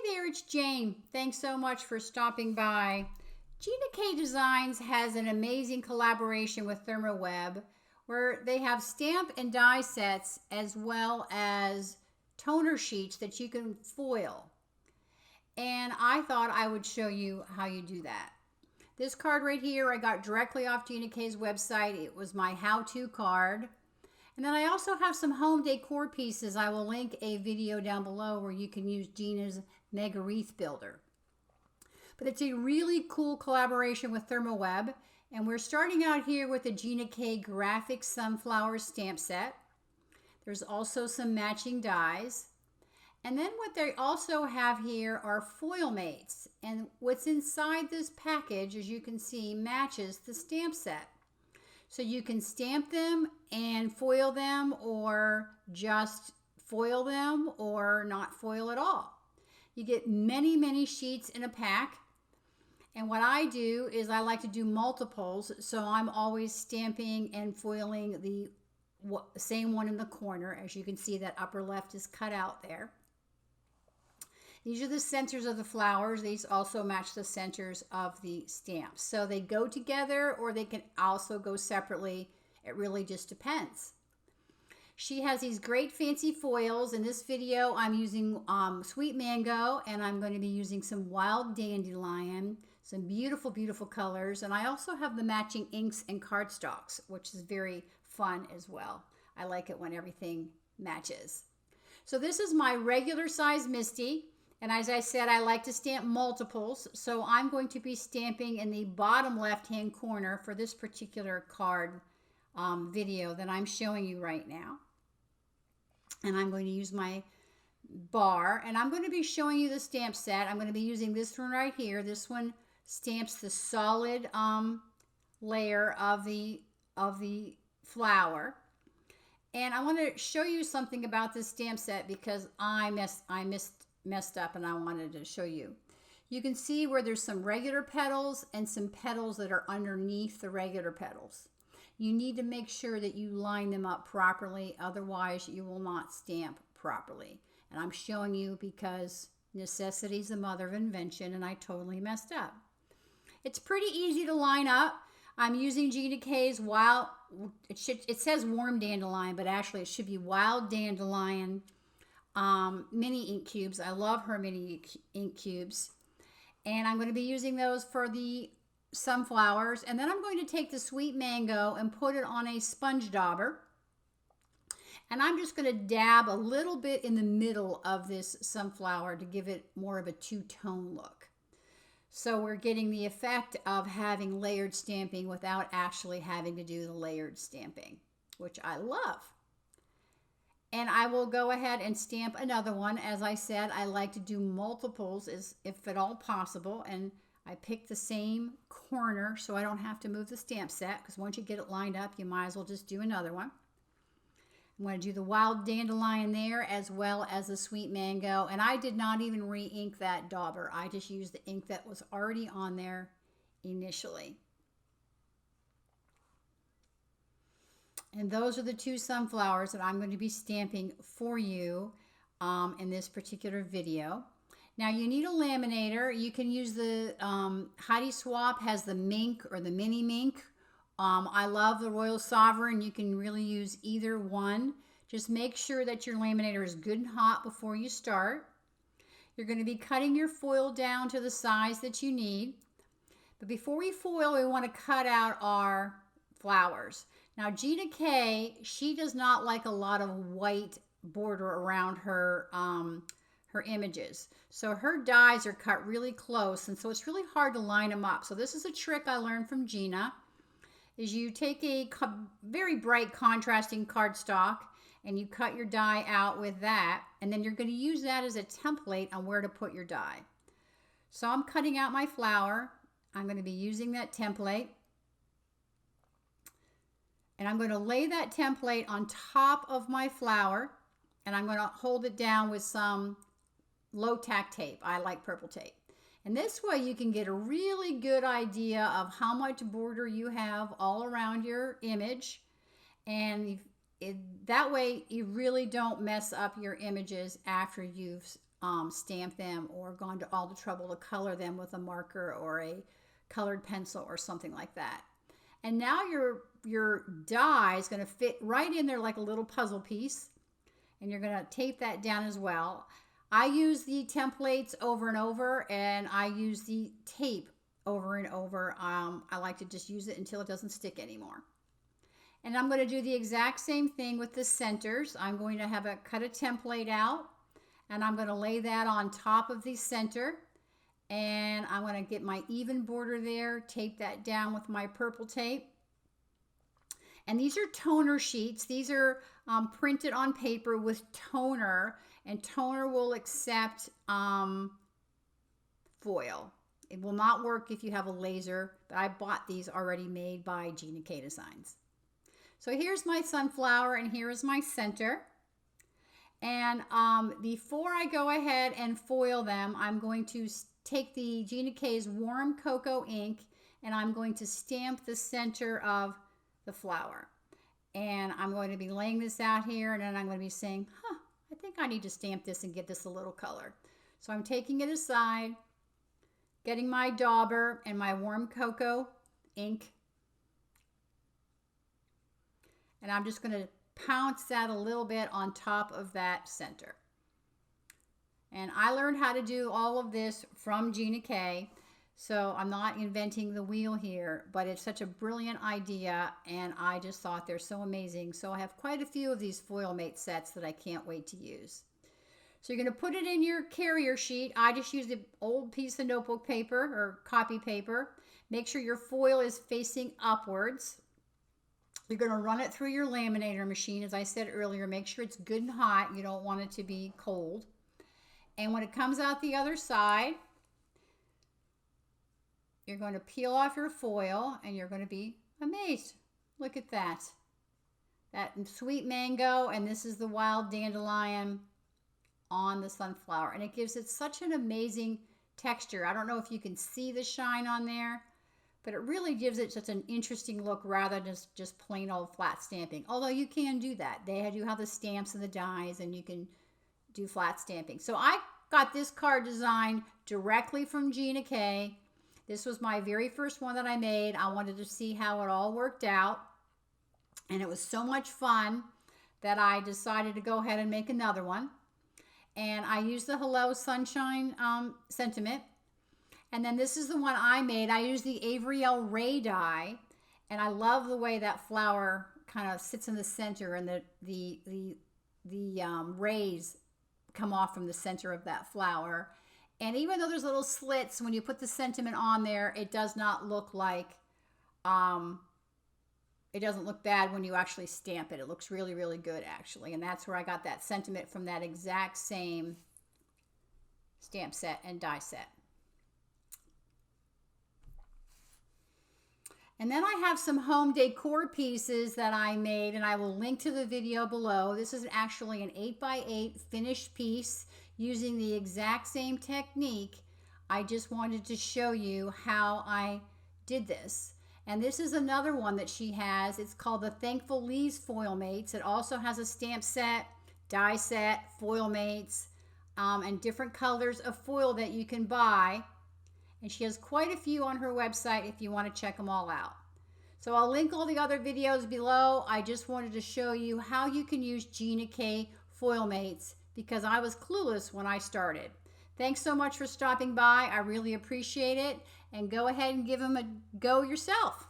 there, it's Jane. Thanks so much for stopping by. Gina K Designs has an amazing collaboration with Thermo where they have stamp and die sets as well as toner sheets that you can foil. And I thought I would show you how you do that. This card right here I got directly off Gina K's website. It was my how-to card. And then I also have some home decor pieces. I will link a video down below where you can use Gina's Mega Wreath Builder. But it's a really cool collaboration with Thermo. And we're starting out here with the Gina K Graphic Sunflower Stamp Set. There's also some matching dies. And then what they also have here are foil mates. And what's inside this package, as you can see, matches the stamp set. So you can stamp them and foil them, or just foil them or not foil at all. You get many, many sheets in a pack. And what I do is I like to do multiples. So I'm always stamping and foiling the same one in the corner. As you can see, that upper left is cut out there. These are the centers of the flowers. These also match the centers of the stamps. So they go together or they can also go separately. It really just depends. She has these great fancy foils. In this video, I'm using Sweet Mango, and I'm going to be using some Wild Dandelion, some beautiful, beautiful colors. And I also have the matching inks and cardstocks, which is very fun as well. I like it when everything matches. So this is my regular size Misty. And as I said, I like to stamp multiples, so I'm going to be stamping in the bottom left-hand corner for this particular card video that I'm showing you right now. And I'm going to use my bar, and I'm going to be showing you the stamp set. I'm going to be using this one right here. This one stamps the solid layer of the flower. And I want to show you something about this stamp set because I messed up and I wanted to show you. You can see where there's some regular petals and some petals that are underneath the regular petals. You need to make sure that you line them up properly, otherwise you will not stamp properly. And I'm showing you because necessity is the mother of invention, and I totally messed up. It's pretty easy to line up. I'm using Gina K's wild, it says warm dandelion, but actually it should be wild dandelion mini ink cubes. I love her mini ink cubes. And I'm going to be using those for the sunflowers. And then I'm going to take the Sweet Mango and put it on a sponge dauber. And I'm just going to dab a little bit in the middle of this sunflower to give it more of a two-tone look. So we're getting the effect of having layered stamping without actually having to do the layered stamping, which I love. And I will go ahead and stamp another one. As I said, I like to do multiples if at all possible. And I pick the same corner so I don't have to move the stamp set, because once you get it lined up, you might as well just do another one. I'm going to do the Wild Dandelion there as well as the Sweet Mango. And I did not even re-ink that dauber. I just used the ink that was already on there initially. And those are the two sunflowers that I'm going to be stamping for you in this particular video. Now you need a laminator. You can use the Heidi Swapp has the Mink or the Mini Mink. I love the Royal Sovereign. You can really use either one. Just make sure that your laminator is good and hot before you start. You're going to be cutting your foil down to the size that you need. But before we foil, we want to cut out our flowers. Now, Gina K, she does not like a lot of white border around her images. So her dies are cut really close, and so it's really hard to line them up. So this is a trick I learned from Gina, is you take a very bright contrasting cardstock and you cut your die out with that, and then you're going to use that as a template on where to put your die. So I'm cutting out my flower. I'm going to be using that template. And I'm going to lay that template on top of my flower, and I'm going to hold it down with some low tack tape. I like purple tape. And this way you can get a really good idea of how much border you have all around your image. And that way you really don't mess up your images after you've stamp them or gone to all the trouble to color them with a marker or a colored pencil or something like that. And now your die is going to fit right in there like a little puzzle piece, and you're going to tape that down as well. I use the templates over and over, and I use the tape over and over. I like to just use it until it doesn't stick anymore. And I'm going to do the exact same thing with the centers. I'm going to have cut a template out, and I'm going to lay that on top of the center. And I'm going to get my even border there, tape that down with my purple tape. And these are toner sheets. These are printed on paper with toner, and toner will accept foil. It will not work if you have a laser, but I bought these already made by Gina K Designs. So here's my sunflower, and here is my center. And before I go ahead and foil them, I'm going to take the Gina K's warm cocoa ink, and I'm going to stamp the center of the flower. And I'm going to be laying this out here, and then I'm going to be saying, I think I need to stamp this and get this a little color. So I'm taking it aside, getting my dauber and my warm cocoa ink, and I'm just going to pounce that a little bit on top of that center. And I learned how to do all of this from Gina K, so I'm not inventing the wheel here, but it's such a brilliant idea, and I just thought they're so amazing. So I have quite a few of these foil mate sets that I can't wait to use. So you're going to put it in your carrier sheet. I just used an old piece of notebook paper or copy paper. Make sure your foil is facing upwards. You're going to run it through your laminator machine. As I said earlier, make sure it's good and hot. You don't want it to be cold. And when it comes out the other side, you're going to peel off your foil, and you're going to be amazed. Look at that. That sweet mango, and this is the wild dandelion on the sunflower. And it gives it such an amazing texture. I don't know if you can see the shine on there, but it really gives it such an interesting look rather than just plain old flat stamping. Although you can do that. They do have the stamps and the dies, and you can do flat stamping. So I got this card design directly from Gina K. This was my very first one that I made. I wanted to see how it all worked out, and it was so much fun that I decided to go ahead and make another one. And I used the Hello Sunshine sentiment. And then this is the one I made. I used the Avery L. Ray die, and I love the way that flower kind of sits in the center, and the rays come off from the center of that flower. And even though there's little slits, when you put the sentiment on there, it does not look like, it doesn't look bad when you actually stamp it. It looks really, really good, actually. And that's where I got that sentiment from, that exact same stamp set and die set. And then I have some home decor pieces that I made, and I will link to the video below. This is actually an 8x8 finished piece using the exact same technique. I just wanted to show you how I did this. And this is another one that she has. It's called the Thankful Leaves Foil Mates. It also has a stamp set, die set, foil mates, and different colors of foil that you can buy. And she has quite a few on her website if you want to check them all out. So I'll link all the other videos below. I just wanted to show you how you can use Gina K foil mates, because I was clueless when I started. Thanks so much for stopping by. I really appreciate it. And go ahead and give them a go yourself.